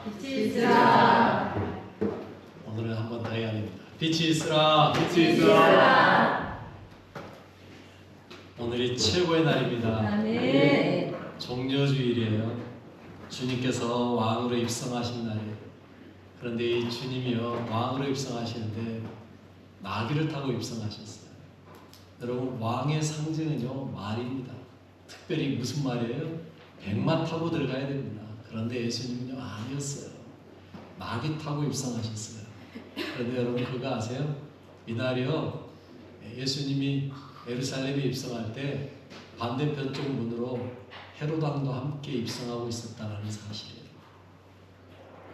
빛이 있으라. 오늘은 한 번 더 해야 됩니다. 빛이 있으라. 빛이 있으라. 오늘이 최고의 날입니다. 아멘. 종려주일이에요. 주님께서 왕으로 입성하신 날이에요. 그런데 이 주님이요 왕으로 입성하시는데 나귀를 타고 입성하셨어요. 여러분 왕의 상징은요 말입니다. 특별히 무슨 말이에요? 백마 타고 들어가야 됩니다. 그런데 예수님은요 아니었어요. 나귀 타고 입성하셨어요. 그런데 여러분 그거 아세요? 이날이요 예수님이 예루살렘에 입성할 때 반대편 쪽 문으로 헤롯 왕도 함께 입성하고 있었다는 사실이에요.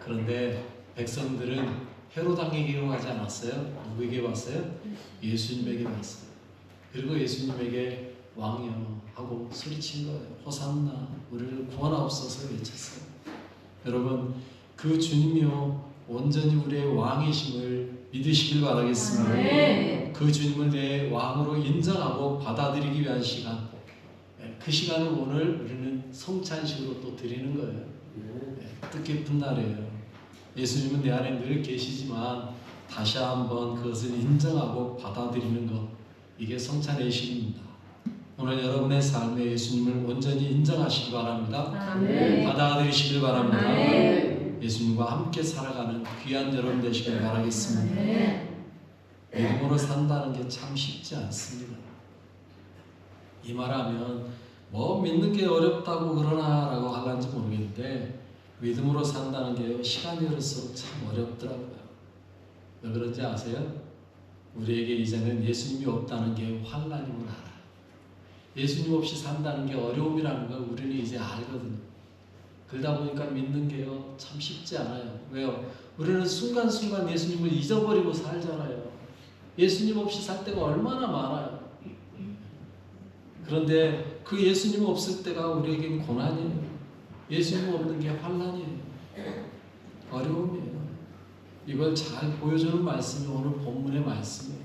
그런데 백성들은 헤롯 왕에게 가지 않았어요. 누구에게 왔어요? 예수님에게 왔어요. 그리고 예수님에게 왕이여 하고 소리친 거예요. 호산나 우리를 구원하옵소서 외쳤어요. 여러분 그 주님이요 온전히 우리의 왕이심을 믿으시길 바라겠습니다. 네. 그 주님을 내 왕으로 인정하고 받아들이기 위한 시간, 그 시간을 오늘 우리는 성찬식으로 또 드리는 거예요. 뜻깊은 날이에요. 예수님은 내 안에 늘 계시지만 다시 한번 그것을 인정하고 받아들이는 것, 이게 성찬의 시입니다. 오늘 여러분의 삶에 예수님을 온전히 인정하시기 바랍니다. 아멘. 받아들이시길 바랍니다. 아멘. 예수님과 함께 살아가는 귀한 여러분 되시길 바라겠습니다. 아멘. 믿음으로 산다는 게 참 쉽지 않습니다. 이 말하면 뭐 믿는 게 어렵다고 그러나라고 할란지 모르겠는데 믿음으로 산다는 게 시간이 흐를수록 참 어렵더라고요. 왜 그런지 아세요? 우리에게 이제는 예수님이 없다는 게 환난임을 알아요. 예수님 없이 산다는 게 어려움이라는 걸 우리는 이제 알거든요. 그러다 보니까 믿는 게요 참 쉽지 않아요. 왜요? 우리는 순간순간 예수님을 잊어버리고 살잖아요. 예수님 없이 살 때가 얼마나 많아요. 그런데 그 예수님 없을 때가 우리에겐 고난이에요. 예수님 없는 게 환난이에요. 어려움이에요. 이걸 잘 보여주는 말씀이 오늘 본문의 말씀이에요.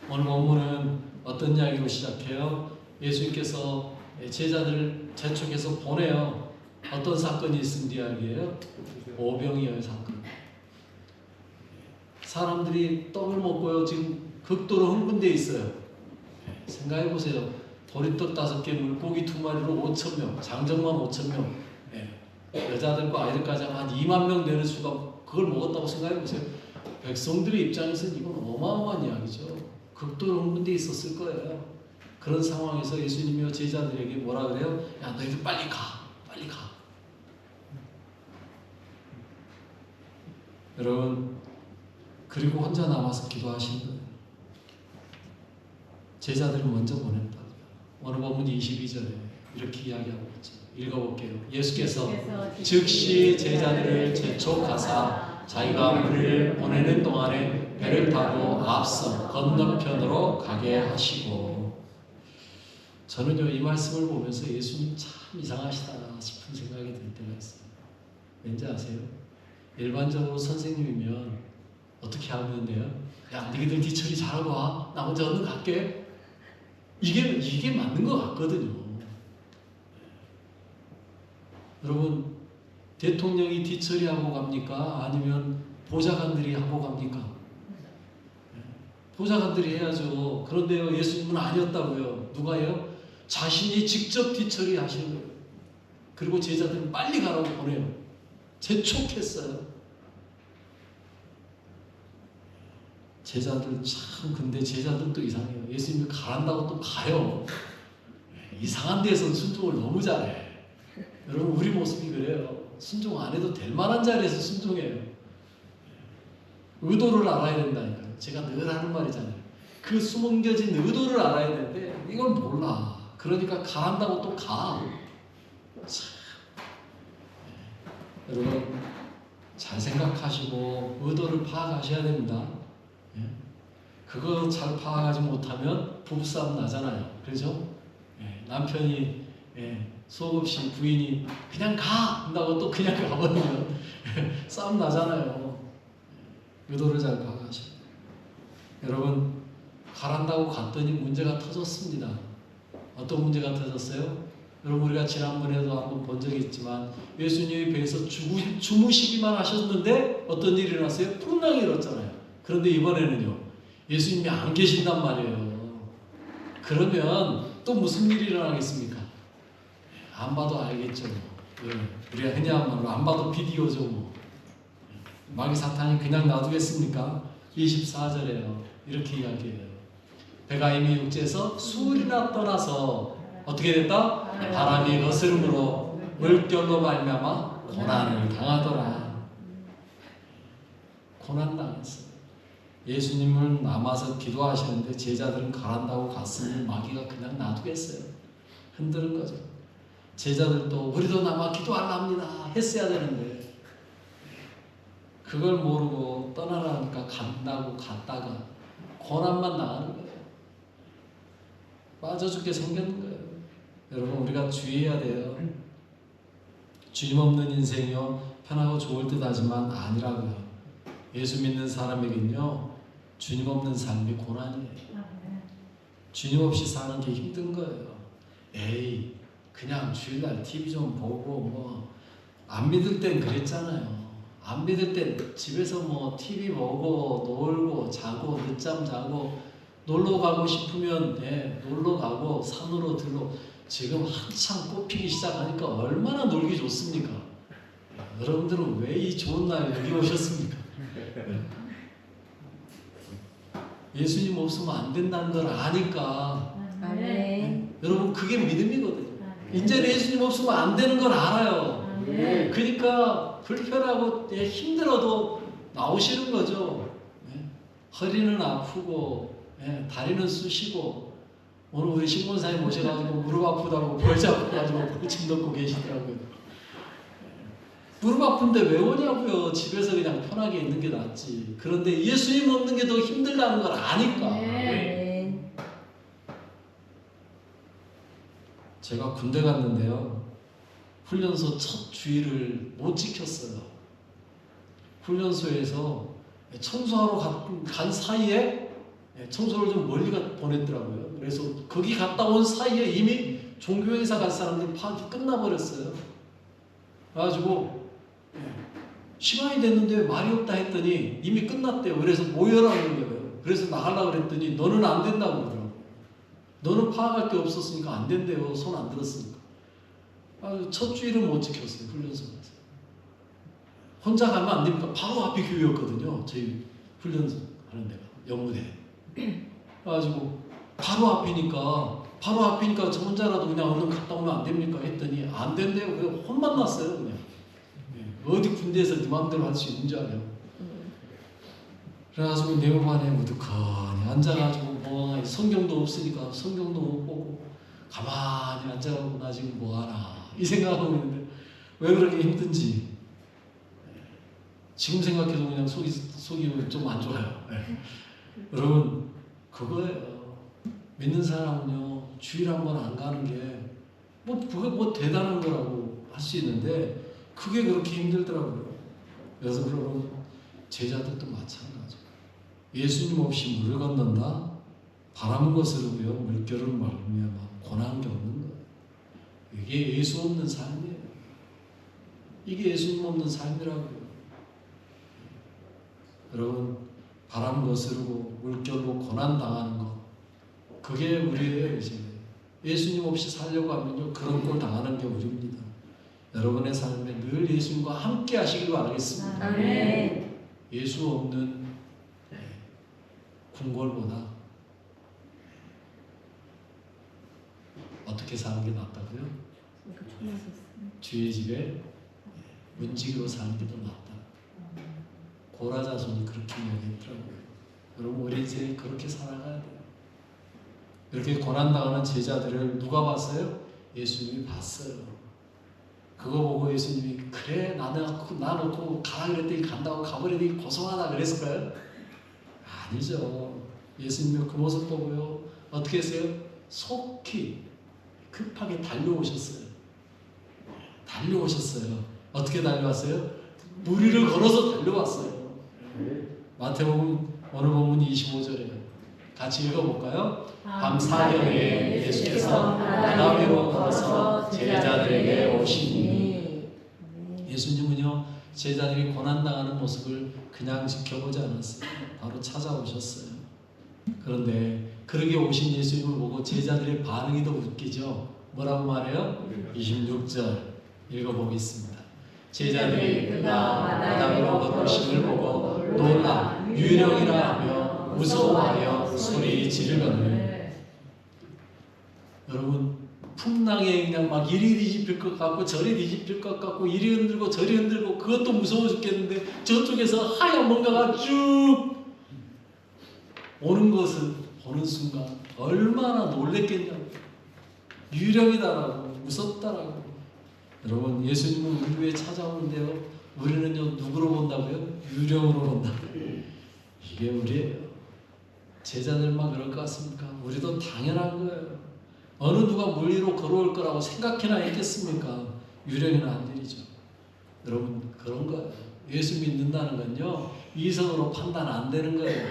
오늘 본문은 어떤 이야기로 시작해요? 예수님께서 제자들을 재촉해서 보내요. 어떤 사건이 있은 이야기예요? 오병이어의 사건. 사람들이 떡을 먹고요 지금 극도로 흥분되어 있어요. 생각해 보세요. 보리떡 5개, 물고기 2마리로 5,000명, 장정만 5,000명, 여자들과 아이들까지 한 2만 명 되는 수가 그걸 먹었다고 생각해 보세요. 백성들의 입장에서는 이건 어마어마한 이야기죠. 극도로 흥분되어 있었을 거예요. 그런 상황에서 예수님이요 제자들에게 뭐라 그래요? 야 너희들 빨리 가, 빨리 가. 여러분 그리고 혼자 남아서 기도하신 거예요. 제자들을 먼저 보냈다고요. 오늘 본문 22절에 이렇게 이야기하고 있죠. 읽어볼게요. 예수께서 즉시 제자들을 재촉하사 자기가 우리를 보내는 동안에 배를 타고 앞서 건너편으로 가게 하시고. 저는요 이 말씀을 보면서 예수님 참 이상하시다 싶은 생각이 들 때가 있어요. 왠지 아세요? 일반적으로 선생님이면 어떻게 하면 돼요? 야, 너희들 뒤처리 잘하고 와. 나 혼자 얼른 갈게. 이게 맞는 것 같거든요. 여러분, 대통령이 뒤처리하고 갑니까? 아니면 보좌관들이 하고 갑니까? 보좌관들이 해야죠. 그런데요, 예수님은 아니었다고요. 누가요? 자신이 직접 뒤처리 하시는 거예요. 그리고 제자들은 빨리 가라고 보내요. 재촉했어요. 제자들 참 근데 제자들도 이상해요. 예수님이 가란다고 또 가요. 이상한 데서는 순종을 너무 잘해. 여러분 우리 모습이 그래요. 순종 안 해도 될 만한 자리에서 순종해요. 의도를 알아야 된다니까요. 제가 늘 하는 말이잖아요. 그 숨겨진 의도를 알아야 되는데 이걸 몰라. 그러니까 가란다고 또 가. 참. 여러분 잘 생각하시고 의도를 파악하셔야 됩니다. 그거 잘 파악하지 못하면 부부싸움 나잖아요. 그렇죠? 남편이 수업 없이 부인이 그냥 가! 한다고 또 그냥 가버리면 싸움 나잖아요. 의도를 잘 파악하셔야 돼요. 여러분 가란다고 갔더니 문제가 터졌습니다. 어떤 문제가 터졌어요? 여러분 우리가 지난번에도 한번 본 적이 있지만 예수님이 배에서 주무시기만 하셨는데 어떤 일이 일어났어요? 풍랑이 일었잖아요. 그런데 이번에는요 예수님이 안 계신단 말이에요. 그러면 또 무슨 일이 일어나겠습니까? 안 봐도 알겠죠. 우리가 흔히 한 말로 안 봐도 비디오죠. 뭐. 마귀 사탄이 그냥 놔두겠습니까? 24절에요. 이렇게 이야기해요. 배가 이미 육지에서 수일이나 떠나서 어떻게 됐다? 바람이 거스름으로 물결로 말미암아 고난을 당하더라. 고난 당했어요. 예수님은 남아서 기도하시는데 제자들은 가란다고 갔으니 마귀가 그냥 놔두겠어요. 흔드는 거죠. 제자들도 우리도 남아 기도하랍니다 했어야 되는데 그걸 모르고 떠나라니까 간다고 갔다가 고난만 당하는 거예요. 빠져 죽게 생겼는 거예요. 여러분 우리가 주의해야 돼요. 주님 없는 인생이요 편하고 좋을 듯 하지만 아니라고요. 예수 믿는 사람에겐요 주님 없는 삶이 고난이에요. 주님 없이 사는 게 힘든 거예요. 에이 그냥 주일날 TV 좀 보고 뭐 안 믿을 땐 그랬잖아요. 안 믿을 땐 집에서 뭐 TV 보고 놀고 자고 늦잠 자고 놀러 가고 싶으면 놀러 가고 산으로 들러 지금 한창 꽃피기 시작하니까 얼마나 놀기 좋습니까? 여러분들은 왜 이 좋은 날 여기 오셨습니까? 예수님 없으면 안 된다는 걸 아니까 여러분 그게 믿음이거든요. 이제 예수님 없으면 안 되는 걸 알아요. 그러니까 불편하고 힘들어도 나오시는 거죠. 허리는 아프고 다리는 쑤시고 오늘 우리 신문사에 모셔가지고 무릎 아프다고 벌 잡고가지고 벌침 넣고 계시더라고요. 무릎 아픈데 왜 오냐고요. 집에서 그냥 편하게 있는 게 낫지. 그런데 예수님 없는 게 더 힘들다는 걸 아니까. 제가 군대 갔는데요. 훈련소 첫 주의를 못 지켰어요. 훈련소에서 청소하러 간 사이에 청소를 좀 멀리 보냈더라고요. 그래서 거기 갔다 온 사이에 이미 종교행사 갈 사람들 파악이 끝나버렸어요. 그래가지고 시간이 됐는데 말이 없다 했더니 이미 끝났대요. 그래서 모여라는 거예요. 그래서 나가려고 그랬더니 너는 안 된다고 그러더라고요. 너는 파악할 게 없었으니까 안 된대요. 손 안 들었으니까. 첫 주의를 못 지켰어요. 훈련소에서. 혼자 가면 안 됩니까? 바로 앞이 교회였거든요. 저희 훈련소 하는 데가 영무대. 그래가지고 바로 앞이니까 저 혼자라도 그냥 얼른 갔다 오면 안 됩니까? 했더니 안 된대요. 그냥 혼만 났어요. 그냥. 어디 군대에서 네 마음대로 할 수 있는 줄 알아요. 그래가지고 내후반에 무득하니 앉아가지고 뭐 성경도 없으니까 성경도 못 보고 가만히 앉아가지고 나 지금 뭐하나 이 생각하고 있는데 왜 그렇게 힘든지 지금 생각해도 그냥 속이 좀 안 좋아요. 여러분 그거예요. 믿는 사람은요 주일 한 번 안 가는 게 그게 뭐 대단한 거라고 할 수 있는데 그게 그렇게 힘들더라고요. 그래서 여러분 제자들도 마찬가지죠. 예수님 없이 물을 건넌다 바람 거스르고요 물결을 말미암아 고난 겪는 거예요. 이게 예수 없는 삶이에요. 이게 예수님 없는 삶이라고요. 여러분 바람 거스르고 물결로 고난 당하는 것 그게 우리예요. 이제 예수님 없이 살려고 하면요 그런 걸 당하는 게 우리입니다. 여러분의 삶에 늘 예수님과 함께 하시길 바라겠습니다. 아멘. 예수 없는 궁궐보다 어떻게 사는 게 낫다고요? 주의 집에 문지기로 사는 게 더 낫다. 고라자손이 그렇게 이야기했더라고요. 여러분 우리 인생이 그렇게 살아가야 돼요. 이렇게 고난당하는 제자들을 누가 봤어요? 예수님이 봤어요. 그거 보고 예수님이 그래 나 놓고 가라 그랬더니 간다고 가버리더니 고소하다 그랬을까요? 아니죠. 예수님이 그 모습 보고요 어떻게 했어요? 속히 급하게 달려오셨어요. 어떻게 달려왔어요? 무리를 걸어서 달려왔어요. 마태복음 오늘 본문 25절에 같이 읽어볼까요? 밤 사경에 예수께서 바다 위로 걸어서 제자들에게 오시니. 예수님은요 제자들이 고난당하는 모습을 그냥 지켜보지 않았어요. 바로 찾아오셨어요. 그런데 그러게 오신 예수님을 보고 제자들의 반응이 더 웃기죠. 뭐라고 말해요? 26절 읽어보겠습니다. 제자들이 그가 바다 위로 걸으심을 보고 놀라 유령이라 하며 무서워하여 소리 지르거늘. 여러분 풍랑에 그냥 막 이리 뒤집힐 것 같고 저리 뒤집힐 것 같고 이리 흔들고 저리 흔들고 그것도 무서워 죽겠는데 저쪽에서 하얀 뭔가가 쭉 오는 것을 보는 순간 얼마나 놀랬겠냐고. 유령이다라고 무섭다라고. 여러분 예수님은 우리 위에 찾아오는데요 우리는요 누구로 본다고요? 유령으로 본다고요. 이게 우리예요. 제자들만 그럴 것 같습니까? 우리도 당연한 거예요. 어느 누가 물 위로 걸어올 거라고 생각해나 했겠습니까? 유령이나 한 일이죠. 여러분 그런 거예요. 예수 믿는다는 건요 이성으로 판단 안 되는 거예요.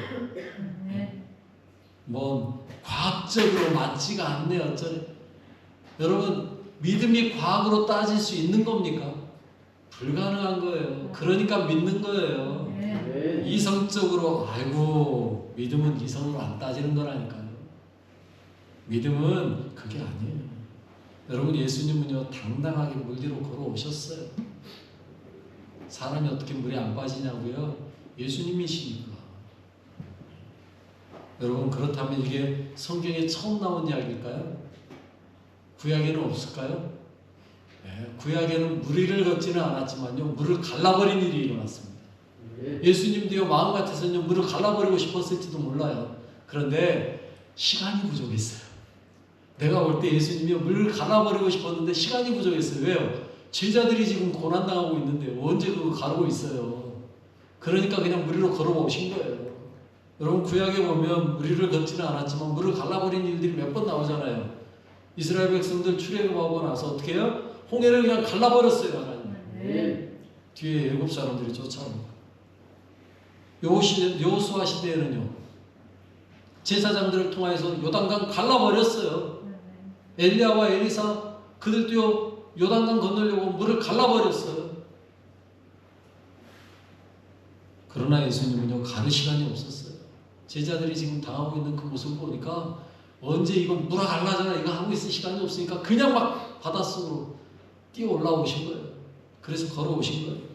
뭐 과학적으로 맞지가 않네 어쩌네. 여러분 믿음이 과학으로 따질 수 있는 겁니까? 불가능한 거예요. 그러니까 믿는 거예요. 이성적으로 아이고 믿음은 이성으로 안 따지는 거라니까요. 믿음은 그게 아니에요. 여러분 예수님은요 당당하게 물 위로 걸어오셨어요. 사람이 어떻게 물에 안 빠지냐고요? 예수님이시니까. 여러분 그렇다면 이게 성경에 처음 나온 이야기일까요? 구약에는 없을까요? 네, 구약에는 물 위를 걷지는 않았지만요 물을 갈라버린 일이 일어났습니다. 예수님도요 마음 같아서는요 물을 갈라버리고 싶었을지도 몰라요. 그런데 시간이 부족했어요. 내가 올 때 예수님이 물을 갈라버리고 싶었는데 시간이 부족했어요. 왜요? 제자들이 지금 고난당하고 있는데 언제 그거 가르고 있어요. 그러니까 그냥 물 위로 걸어오신 거예요. 여러분 구약에 보면 물 위를 걷지는 않았지만 물을 갈라버린 일들이 몇 번 나오잖아요. 이스라엘 백성들 출애굽하고 나서 어떻게 해요? 홍해를 그냥 갈라버렸어요. 하나님. 뒤에 7 사람들이 쫓아옵니다. 여호수아 시대에는요 제사장들을 통해서 요단강 갈라버렸어요. 엘리야와 엘리사 그들도요 요단강 건너려고 물을 갈라버렸어요. 그러나 예수님은요 가를 시간이 없었어요. 제자들이 지금 당하고 있는 그 모습을 보니까 언제 이거 물아 갈라져라 이거 하고 있을 시간이 없으니까 그냥 막 바닷속으로 뛰어 올라오신 거예요. 그래서 걸어오신 거예요.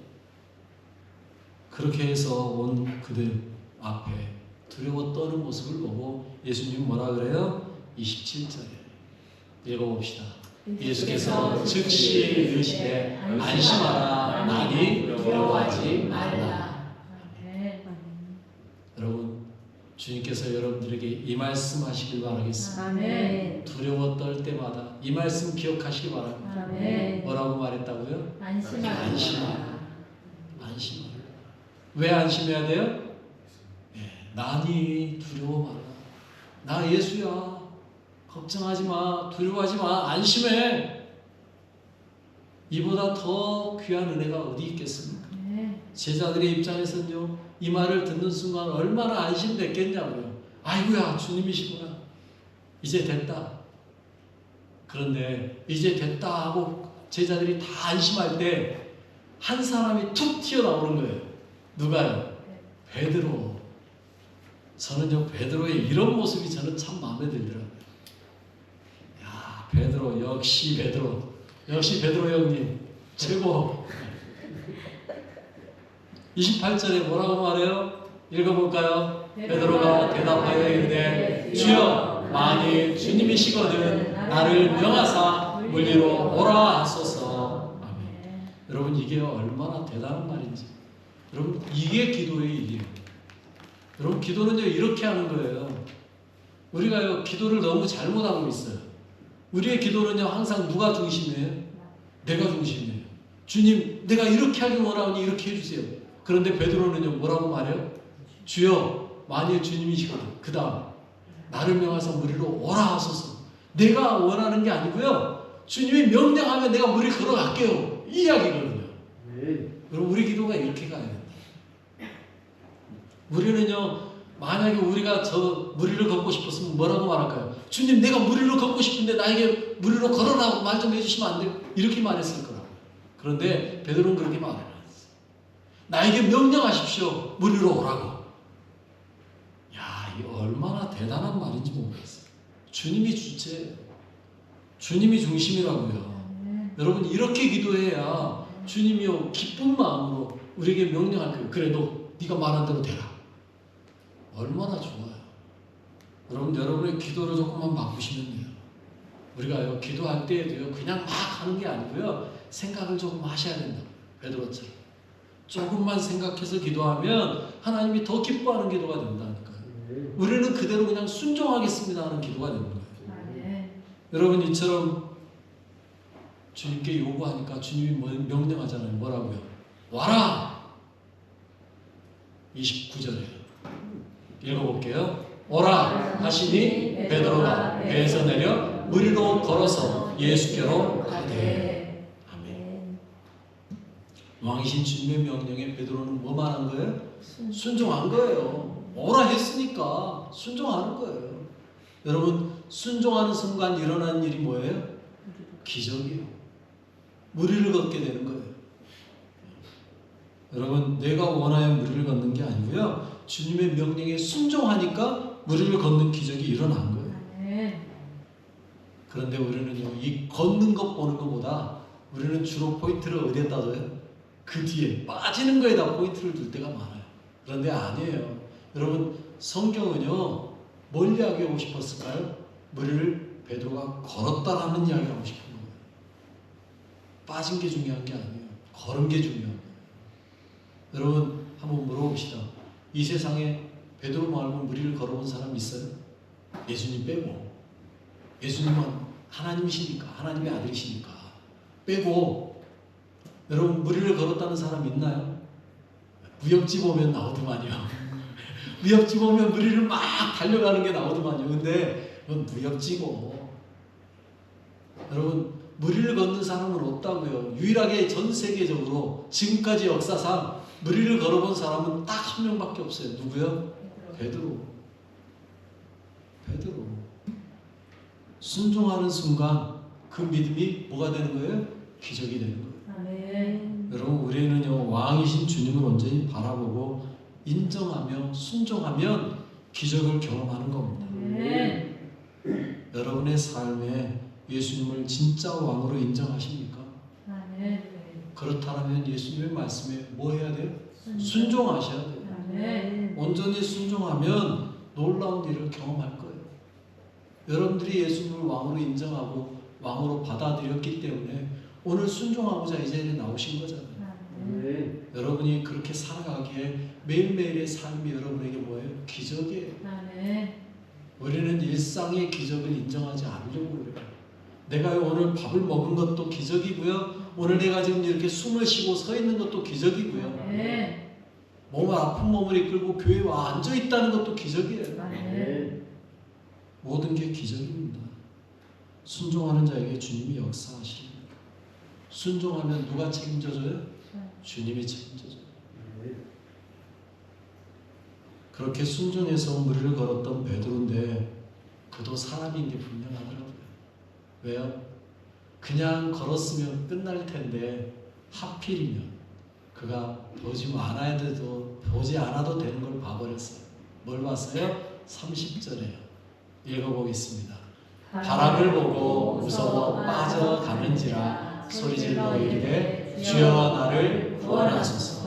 그렇게 해서 온 그들 앞에 두려워 떠는 모습을 보고 예수님 뭐라 그래요? 27절에 읽어봅시다. 예수께서 즉시 이르시되 안심하라 나니 두려워하지 말라. 여러분 주님께서 여러분들에게 이 말씀 하시길 바라겠습니다. 아멘. 두려워 떨 때마다 이 말씀 기억하시기 바랍니다. 아멘. 뭐라고 말했다고요? 안심하라. 안심하라. 안심하라. 왜 안심해야 돼요? 네, 나니 두려워 마라. 나 예수야. 걱정하지 마. 두려워하지 마. 안심해. 이보다 더 귀한 은혜가 어디 있겠습니까? 제자들의 입장에서는요 이 말을 듣는 순간 얼마나 안심됐겠냐고요. 아이고야 주님이시구나. 이제 됐다. 그런데 이제 됐다 하고 제자들이 다 안심할 때 한 사람이 툭 튀어나오는 거예요. 누가요? 베드로. 저는요 베드로의 이런 모습이 저는 참 마음에 들더라고요. 야 베드로 역시 베드로. 역시 베드로 형님 최고. 28절에 뭐라고 말해요? 읽어볼까요? 베드로가 대답하여 이르되 주여 만일 주님이시거든 나를 명하사 물 위로 오라 하소서. 아멘. 여러분 이게 얼마나 대단한 말인지. 여러분 이게 기도의 일이에요. 여러분 기도는요 이렇게 하는 거예요. 우리가요 기도를 너무 잘못하고 있어요. 우리의 기도는요 항상 누가 중심이에요? 내가 중심이에요. 주님 내가 이렇게 하길 원하오니 이렇게 해주세요. 그런데 베드로는요 뭐라고 말해요? 주여 만일 주님이시거든 그 다음 나를 명하사 물 위로 오라 하소서. 내가 원하는 게 아니고요 주님이 명령하면 내가 물 위에 걸어갈게요 이 이야기거든요. 여러분 우리 기도가 이렇게 가야 됩니다. 우리는요 만약에 우리가 저 물 위를 걷고 싶었으면 뭐라고 말할까요? 주님, 내가 물 위로 걷고 싶은데 나에게 물 위로 걸어라고 말 좀 해주시면 안 돼요? 이렇게 말했을 거라고. 그런데 베드로는 그렇게 말을 안 했어요. 나에게 명령하십시오. 물 위로 오라고. 야, 이 얼마나 대단한 말인지 모르겠어요. 주님이 주체예요. 주님이 중심이라고요. 여러분, 이렇게 기도해야 주님이요 기쁜 마음으로 우리에게 명령할 거예요. 그래, 너 네가 말한 대로 되라. 얼마나 좋아요. 여러분, 여러분의 기도를 조금만 바꾸시면 돼요. 우리가요 기도할 때에도요 그냥 막 하는 게 아니고요 생각을 조금 하셔야 된다. 베드로처럼 조금만 생각해서 기도하면 하나님이 더 기뻐하는 기도가 된다니까요. 우리는 그대로 그냥 순종하겠습니다 하는 기도가 되는 거예요. 여러분, 이처럼 주님께 요구하니까 주님이 명령하잖아요. 뭐라고요? 와라! 29절에 읽어볼게요. 오라 하시니 베드로가 배에서 내려 물 위로 걸어서 예수께로 가되. 아멘. 왕이신 주님의 명령에 베드로는 뭐 말한 거예요? 순종한 거예요. 오라 했으니까 순종하는 거예요. 여러분, 순종하는 순간 일어나는 일이 뭐예요? 기적이에요. 물 위를 걷게 되는 거예요. 여러분, 내가 원하여 물 위를 걷는 게 아니고요 주님의 명령에 순종하니까 물 위를 걷는 기적이 일어난 거예요. 그런데 우리는요 이 걷는 것 보는 것보다 우리는 주로 포인트를 어디에다 둬요? 그 뒤에 빠지는 거에다 포인트를 둘 때가 많아요. 그런데 아니에요. 여러분, 성경은요 뭘 이야기하고 싶었을까요? 물 위를 베드로가 걸었다라는 이야기를 하고 싶은 거예요. 빠진 게 중요한 게 아니에요. 걸은 게 중요한 거예요. 여러분, 한번 물어봅시다. 이 세상에 베드로 말고 물 위를 걸어본 사람 있어요? 예수님 빼고. 예수님은 하나님이시니까, 하나님의 아들이시니까 빼고. 여러분, 물 위를 걸었다는 사람 있나요? 무협지 보면 나오더만요. 무협지 보면 물 위를 막 달려가는 게 나오더만요. 근데 그건 무협지고. 여러분, 물 위를 걷는 사람은 없다고요. 유일하게 전 세계적으로 지금까지 역사상 물 위를 걸어본 사람은 딱 한 명밖에 없어요. 누구요? 베드로. 베드로. 순종하는 순간 그 믿음이 뭐가 되는 거예요? 기적이 되는 거예요. 아멘. 여러분, 우리는요 왕이신 주님을 온전히 바라보고 인정하며 순종하면 기적을 경험하는 겁니다. 아멘. 여러분의 삶에 예수님을 진짜 왕으로 인정하십니까? 아멘. 그렇다면 예수님의 말씀에 뭐 해야 돼요? 순종하셔야 돼요. 아멘. 온전히 순종하면 놀라운 일을 경험할 거예요. 여러분들이 예수님을 왕으로 인정하고 왕으로 받아들였기 때문에 오늘 순종하고자 이 자리에 나오신 거잖아요. 아멘. 여러분이 그렇게 살아가기에 매일매일의 삶이 여러분에게 뭐예요? 기적이에요. 아멘. 우리는 일상의 기적을 인정하지 않으려고 그래요. 내가 오늘 밥을 먹은 것도 기적이고요. 오늘 내가 지금 이렇게 숨을 쉬고 서 있는 것도 기적이고요. 아멘. 몸을 아픈 몸을 이끌고 교회에 와 앉아 있다는 것도 기적이에요. 아멘. 모든 게 기적입니다. 순종하는 자에게 주님이 역사하십니다. 순종하면 누가 책임져줘요? 주님이 책임져줘요. 그렇게 순종해서 물 위를 걸었던 베드로인데 그도 사람인 게 분명하더라고요. 왜요? 그냥 걸었으면 끝날 텐데 하필이면 그가 보지 않아도 되는 걸 봐버렸어요. 뭘 봤어요? 30절에요. 읽어보겠습니다. 바람을 보고 무서워 빠져가는지라 소리질러 이르되 주여 나를 구원하소서.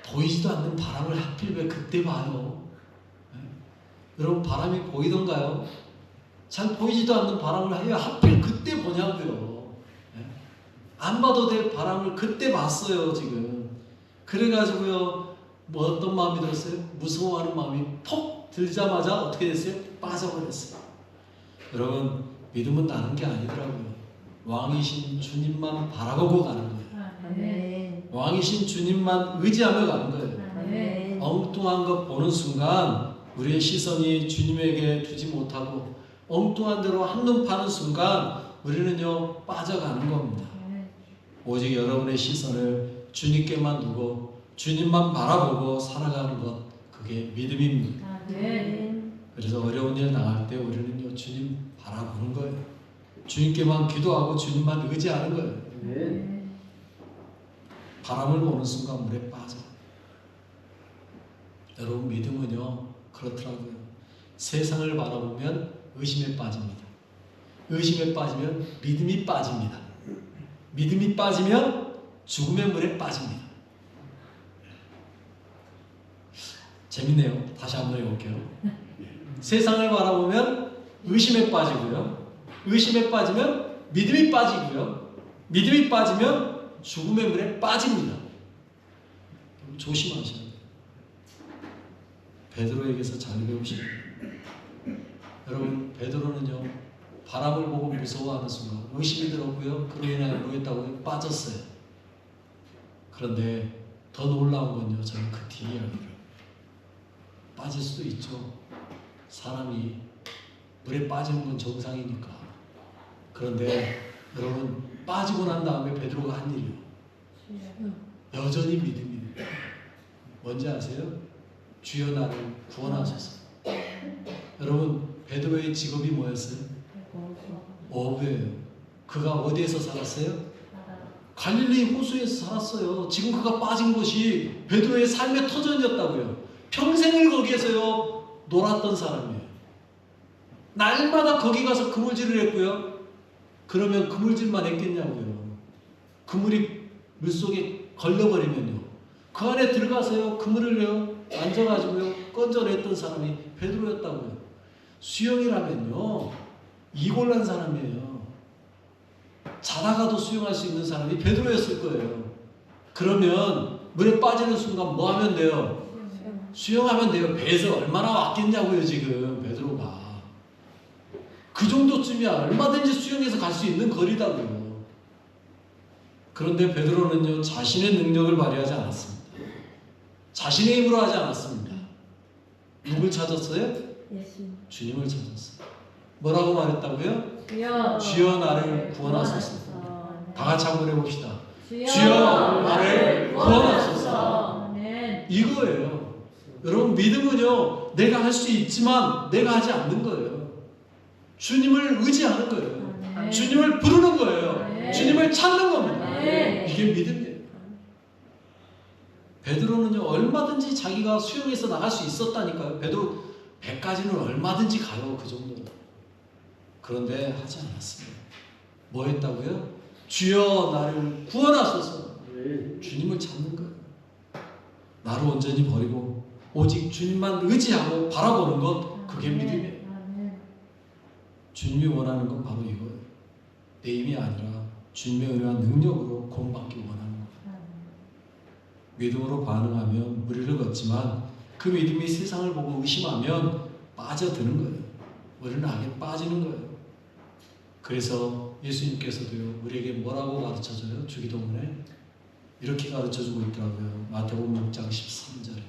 보이지도 않는 바람을 하필 왜 그때 봐요? 네? 여러분, 바람이 보이던가요? 잘 보이지도 않는 바람을 왜 하필 그때 보냐고요. 네? 안 봐도 될 바람을 그때 봤어요. 지금 그래가지고요 뭐 어떤 마음이 들었어요? 무서워하는 마음이 퍽 들자마자 어떻게 됐어요? 빠져버렸어요. 여러분, 믿음은 나는 게 아니더라고요. 왕이신 주님만 바라보고 가는 거예요. 아멘. 왕이신 주님만 의지하며 가는 거예요. 아멘. 엉뚱한 것 보는 순간 우리의 시선이 주님에게 두지 못하고 엉뚱한 대로 한눈 파는 순간 우리는요 빠져가는 겁니다. 오직 여러분의 시선을 주님께만 두고 주님만 바라보고 살아가는 것, 그게 믿음입니다. 아멘. 그래서 어려운 일 당할 때 우리는요, 주님 바라보는 거예요. 주님께만 기도하고 주님만 의지하는 거예요. 네. 바람을 보는 순간 물에 빠져. 여러분, 믿음은요 그렇더라고요. 세상을 바라보면 의심에 빠집니다. 의심에 빠지면 믿음이 빠집니다. 믿음이 빠지면 죽음의 물에 빠집니다. 재밌네요. 다시 한번 해볼게요. 세상을 바라보면 의심에 빠지고요. 의심에 빠지면 믿음이 빠지고요. 믿음이 빠지면 죽음의 물에 빠집니다. 조심하셔야 돼요. 베드로에게서 잘 배우시고, 여러분, 베드로는요 바람을 보고 무서워하는 순간 의심이 들었고요. 그로 인하여 뭐했다고요? 빠졌어요. 그런데 더 놀라운 건요, 저는 그 뒤에 이야기를 빠질 수도 있죠. 사람이 물에 빠지는 건 정상이니까. 그런데 여러분, 빠지고 난 다음에 베드로가 한 일이요, 여전히 믿음이 돼요. 뭔지 아세요? 주여 나를 구원하소서. 여러분, 베드로의 직업이 뭐였어요? 어부예요. 그가 어디에서 살았어요? 갈릴리 호수에서 살았어요. 지금 그가 빠진 곳이 베드로의 삶의 터전이었다고요. 평생을 거기에서요 놀았던 사람이에요. 날마다 거기 가서 그물질을 했고요. 그러면 그물질만 했겠냐고요. 그물이 물속에 걸려버리면요, 그 안에 들어가서요 그물을요 앉아가지고요 건져냈던 사람이 베드로였다고요. 수영이라면요 이골란 사람이에요. 자다가도 수영할 수 있는 사람이 베드로였을 거예요. 그러면 물에 빠지는 순간 뭐 하면 돼요? 수영하면 돼요. 배에서 얼마나 왔겠냐고요. 지금 베드로가 그 정도쯤이야 얼마든지 수영해서 갈 수 있는 거리다고요. 그런데 베드로는요 자신의 능력을 발휘하지 않았습니다. 자신의 힘으로 하지 않았습니다. 누굴 찾았어요? 주님을 찾았어요. 뭐라고 말했다고요? 주여 나를 구원하소서. 다 같이 한번 해봅시다. 주여 나를 구원하소서. 이거예요. 여러분, 믿음은요 내가 할 수 있지만 내가 하지 않는 거예요. 주님을 의지하는 거예요. 주님을 부르는 거예요. 주님을 찾는 겁니다. 이게 믿음이에요. 베드로는요 얼마든지 자기가 수영해서 나갈 수 있었다니까요. 베드로 배까지는 얼마든지 가요. 그 정도는. 그런데 하지 않았습니다. 뭐 했다고요? 주여 나를 구원하소서. 주님을 찾는 거예요. 나를 온전히 버리고 오직 주님만 의지하고 바라보는 것, 그게 믿음이에요. 주님이 원하는 건 바로 이거예요. 내 힘이 아니라 주님의 은혜와 능력으로 구원받기 원하는 거예요. 믿음으로 반응하면 무리를 걷지만 그 믿음이 세상을 보고 의심하면 빠져드는 거예요. 우리는 악에 빠지는 거예요. 그래서 예수님께서도요 우리에게 뭐라고 가르쳐줘요? 주기도문에 이렇게 가르쳐주고 있더라고요. 마태복음 6장 13절에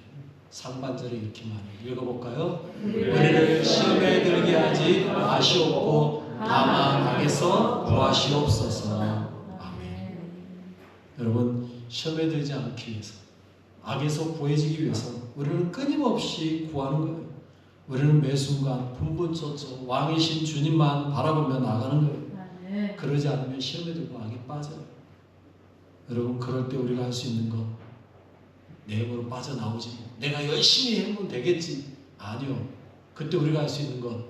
상반절에 이렇게 말해요. 읽어볼까요? 우리를 시험에 들게 하지 마시옵고 다만 악에서 구하시옵소서. 아멘. 여러분, 시험에 들지 않기 위해서, 악에서 구해지기 위해서 우리는 끊임없이 구하는 거예요. 우리는 매 순간 분분초초 왕이신 주님만 바라보며 나가는 거예요. 그러지 않으면 시험에 들고 악에 빠져요. 여러분, 그럴 때 우리가 할 수 있는 것, 내 힘으로 빠져나오지 뭐. 내가 열심히 하면 되겠지. 아니요. 그때 우리가 할 수 있는 것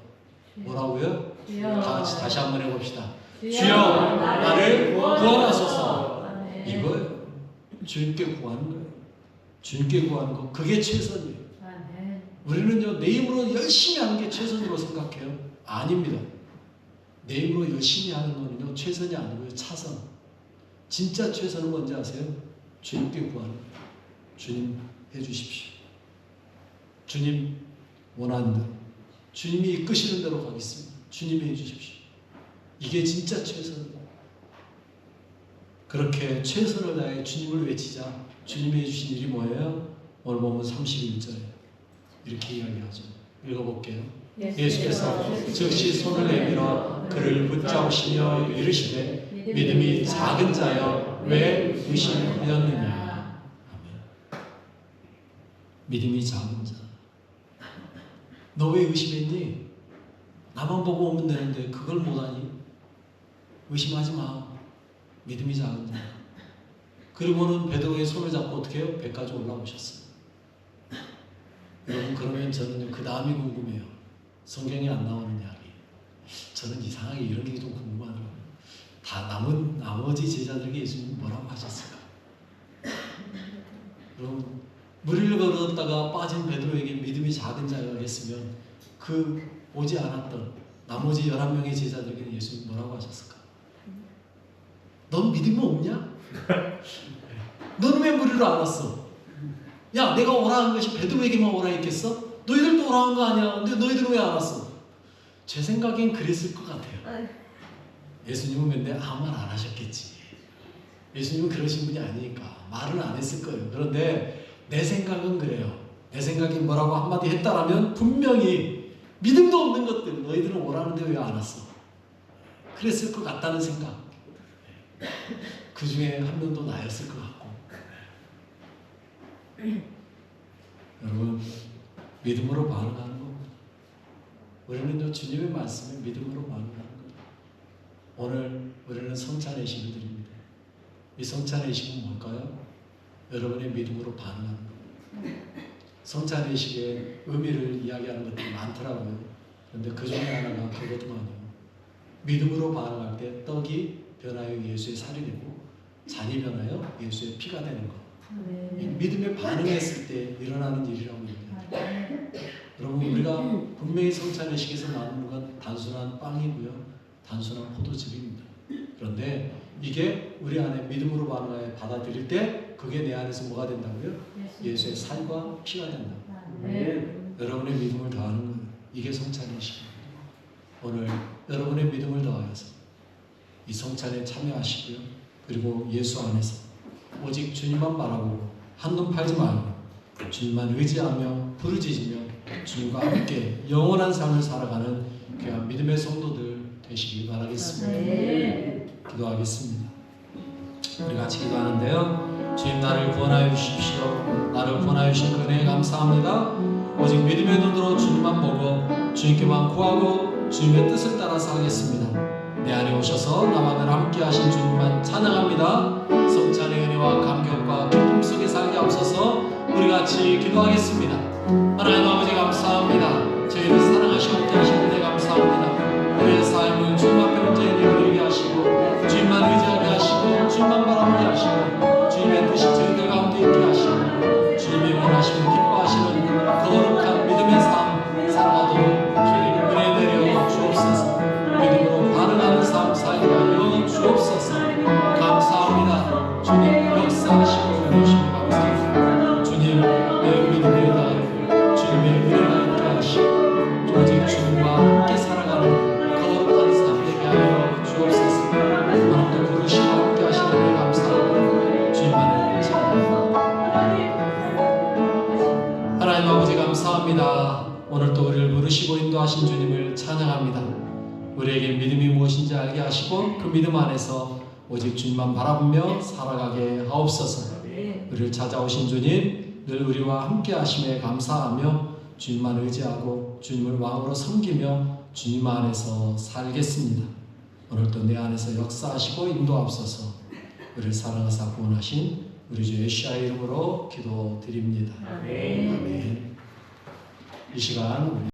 뭐라고요? 다 같이 다시 한번 해봅시다. 주여 나를 구원하소서. 이거예요. 주님께 구하는 거예요. 주님께 구하는 거, 그게 최선이에요. 우리는요 내 힘으로 열심히 하는 게 최선으로 생각해요. 아닙니다. 내 힘으로 열심히 하는 거는요 최선이 아니고요 차선. 진짜 최선은 뭔지 아세요? 주님께 구하는 거예요. 주님 해주십시오. 주님 원하는 대로, 주님이 이끄시는 대로 가겠습니다. 주님이 해주십시오. 이게 진짜 최선입니다. 그렇게 최선을 다해 주님을 외치자. 주님이 해주신 일이 뭐예요? 오늘 보면 31절에 이렇게 이야기하죠. 읽어볼게요. 예수께서 즉시 손을 내밀어 그를 붙잡으시며 이르시되 믿음이 작은 자여 왜 의심하였느냐. 아멘. 믿음이 작은 자. 너 왜 의심했니? 나만 보고 오면 되는데 그걸 못하니? 의심하지 마. 믿음이 작은 자. 그리고는 베드로의 손을 잡고 어떻게 해요? 배까지 올라오셨어요. 여러분, 그러면 저는 그 다음이 궁금해요. 성경에 안 나오는 이야기. 저는 이상하게 이런 게 좀 궁금하더라고요. 다 나머지 제자들에게 예수님 뭐라고 하셨을까? 그럼 무리를 걸었다가 빠진 베드로에게 믿음이 작은 자가 했으면 그 오지 않았던 나머지 11명의 제자들에게 예수님 뭐라고 하셨을까? 넌 믿음이 없냐? 너는 왜 무리를 안 왔어? 야, 내가 오라 한 것이 베드로에게만 오라 했겠어? 너희들도 오라 한 거 아니야? 근데 너희들은 왜 안 왔어? 제 생각엔 그랬을 것 같아요. 예수님은 근데 아무 말 안 하셨겠지. 예수님은 그러신 분이 아니니까 말은 안 했을 거예요. 그런데 내 생각은 그래요. 내 생각이 뭐라고 한마디 했다라면 분명히 믿음도 없는 것들 너희들은 오라는데 왜 안 왔어? 그랬을 것 같다는 생각. 그 중에 한 명도 나였을 것 같고. 여러분, 믿음으로 반응하는 겁니다. 우리는 주님의 말씀에 믿음으로 반응하는 거예요. 오늘 우리는 성찬의식을 드립니다. 이 성찬의식은 뭘까요? 여러분의 믿음으로 반응하는 겁니다. 성찬의식의 의미를 이야기하는 것들이 많더라고요. 그런데 그 중에 하나가 그것만요. 믿음으로 반응할 때 떡이 변하여 예수의 살이 되고 잔이 변하여 예수의 피가 되는 것. 이 믿음에 반응했을 때 일어나는 일이라고 얘기합니다. 여러분, 우리가 분명히 성찬의식에서 나누는 건 단순한 빵이고요, 단순한 포도즙입니다. 그런데 이게 우리 안에 믿음으로 반응하여 받아들일 때 그게 내 안에서 뭐가 된다고요? 예수의 살과 피가 된다. 여러분의 믿음을 더하는 거예요. 이게 성찬의식입니다. 오늘 여러분의 믿음을 더하여서 이 성찬에 참여하시고요. 그리고 예수 안에서 오직 주님만 바라보고 한눈 팔지 말고 주님만 의지하며 부르짖으며 주님과 함께 영원한 삶을 살아가는 귀한 믿음의 성도들 되시길 바라겠습니다. 기도하겠습니다. 우리 같이 기도하는데요. 주님, 나를 구원하여 주십시오. 나를 구원하여 주신 은혜에 감사합니다. 오직 믿음의 눈으로 주님만 보고 주님께만 구하고 주님의 뜻을 따라 살겠습니다. 내 안에 오셔서 나와 늘 함께 하신 주님만 찬양합니다. 성찬의 은혜와 감격과 기쁨 속에 살게 하옵소서. 우리 같이 기도하겠습니다. 하나님 아버지 감사합니다. 저희를 사랑하시고 함께 하신 은혜 감사합니다. 우리의 삶을 주님 앞에 온전히 드리게 하시고 주님만 의지하게 하시고 주님만 바라보게 하시고 주님의 뜻이 저희들 가운데 있게 하시고 주님이 원하시는 기뻐하시는 거룩한 믿음의 삶 살아가도록 주님 은혜 내려 주옵소서. 믿음으로 반응하는 삶 살게 하여 주옵소서. 감사합니다. 주님 역사하시고 주님이 감사합니다. 주님 내 믿음을 다하여 주님의 은혜가 있게 하시고 오직 주님과 함께 살아가는 거룩한 삶 되게 하여 주옵소서. 하나님도 부르시고 함께 하시는 은혜 감사합니다. 주님만을 찬양합니다. 하나님 아버지 감사합니다. 오늘 또 우리를 부르시고 인도하신 주님을 찬양합니다. 우리에게 믿음이 무엇인지 알게 하시고 그 믿음 안에서 오직 주님만 바라보며 살아가게 하옵소서. 우리를 찾아오신 주님 늘 우리와 함께 하심에 감사하며 주님만 의지하고 주님을 왕으로 섬기며 주님 안에서 살겠습니다. 오늘도 내 안에서 역사하시고 인도하옵소서. 우리를 사랑하사 구원하신 우리 주 예수의 이름으로 기도드립니다. 아멘. 이 시간 우리